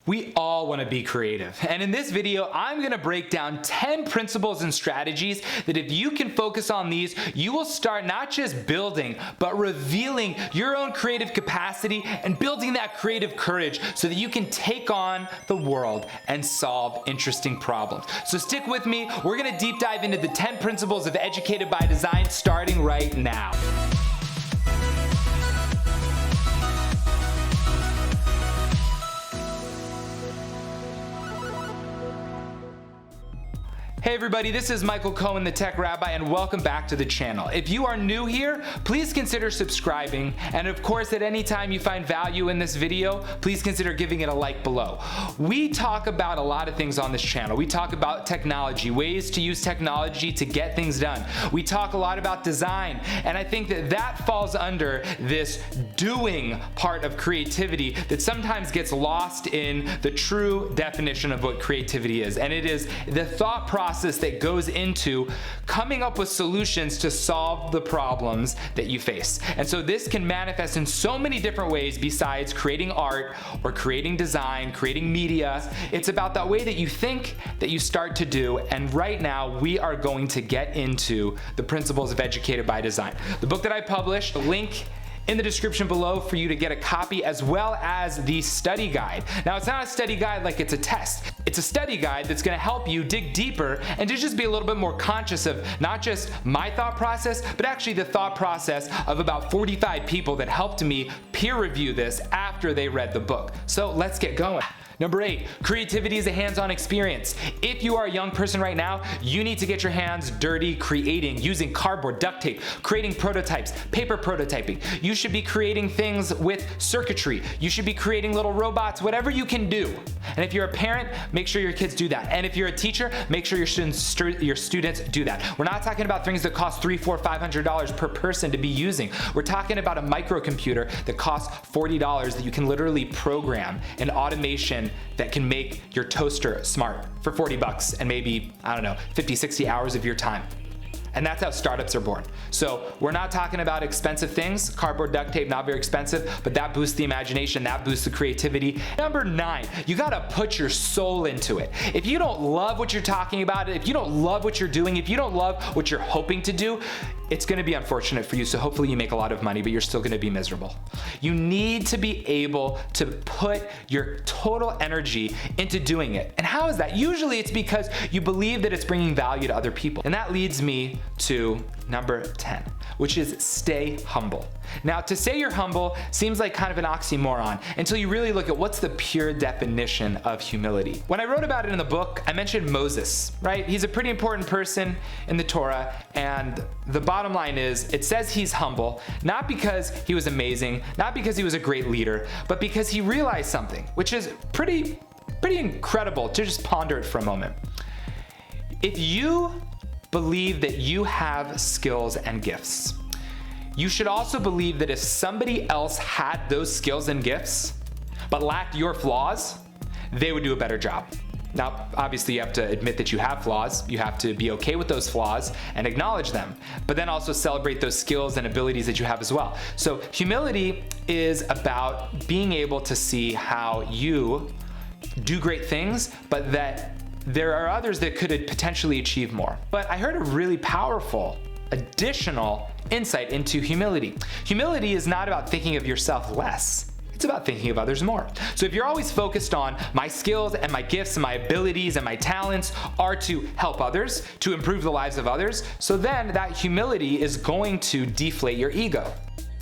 We all want to be creative, and in this video I'm going to break down 10 principles and strategies that if you can focus on these, you will start not just building but revealing your own creative capacity and building that creative courage so that you can take on the world and solve interesting problems. So stick with me, we're going to deep dive into the 10 principles of Educated by Design starting right now. Hey everybody, this is Michael Cohen, the Tech Rabbi, and welcome back to the channel. If you are new here, please consider subscribing, and of course at any time you find value in this video, please consider giving it a like below. We talk about a lot of things on this channel. We talk about technology, ways to use technology to get things done. We talk a lot about design, and I think that that falls under this doing part of creativity that sometimes gets lost in the true definition of what creativity is, and it is the thought process that goes into coming up with solutions to solve the problems that you face. And so this can manifest in so many different ways besides creating art or creating design, creating media. It's about that way that you think, that you start to do, and right now we are going to get into the principles of Educated by Design. The book that I published, the link in the description below for you to get a copy, as well as the study guide. Now, it's not a study guide like it's a test. It's a study guide that's gonna help you dig deeper and to just be a little bit more conscious of not just my thought process, but actually the thought process of about 45 people that helped me peer review this after they read the book. So let's get going. Number 8, creativity is a hands-on experience. If you are a young person right now, you need to get your hands dirty creating, using cardboard, duct tape, creating prototypes, paper prototyping. You should be creating things with circuitry. You should be creating little robots, whatever you can do. And if you're a parent, make sure your kids do that. And if you're a teacher, make sure your students do that. We're not talking about things that cost $300, $400, $500 per person to be using. We're talking about a microcomputer that costs $40 that you can literally program, an automation that can make your toaster smart for 40 bucks and maybe, I don't know, 50, 60 hours of your time. And that's how startups are born. So we're not talking about expensive things. Cardboard, duct tape, not very expensive, but that boosts the imagination, that boosts the creativity. Number 9, you gotta put your soul into it. If you don't love what you're talking about, if you don't love what you're doing, if you don't love what you're hoping to do, it's gonna be unfortunate for you, so hopefully you make a lot of money, but you're still gonna be miserable. You need to be able to put your total energy into doing it. And how is that? Usually it's because you believe that it's bringing value to other people. And that leads me to number 10, which is stay humble. Now, to say you're humble seems like kind of an oxymoron until you really look at what's the pure definition of humility. When I wrote about it in the book, I mentioned Moses, right? He's a pretty important person in the Torah, and the bottom line is, it says he's humble, not because he was amazing, not because he was a great leader, but because he realized something, which is pretty incredible to just ponder it for a moment. If you believe that you have skills and gifts, you should also believe that if somebody else had those skills and gifts, but lacked your flaws, they would do a better job. Now, obviously you have to admit that you have flaws, you have to be okay with those flaws and acknowledge them, but then also celebrate those skills and abilities that you have as well. So humility is about being able to see how you do great things, but that there are others that could potentially achieve more. But I heard a really powerful additional insight into humility. Humility is not about thinking of yourself less. It's about thinking of others more. So if you're always focused on my skills and my gifts and my abilities and my talents are to help others, to improve the lives of others, so then that humility is going to deflate your ego.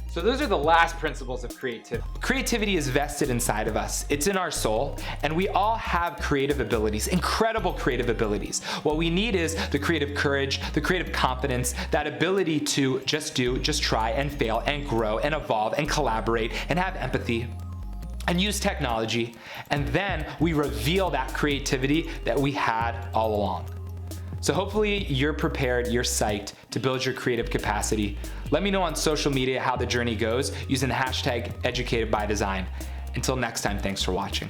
So those are the last principles of creativity. Creativity is vested inside of us. It's in our soul, and we all have creative abilities, incredible creative abilities. What we need is the creative courage, the creative confidence, that ability to just do, just try and fail and grow and evolve and collaborate and have empathy and use technology. And then we reveal that creativity that we had all along. So hopefully you're prepared, you're psyched to build your creative capacity. Let me know on social media how the journey goes using the hashtag EducatedByDesign. Until next time, thanks for watching.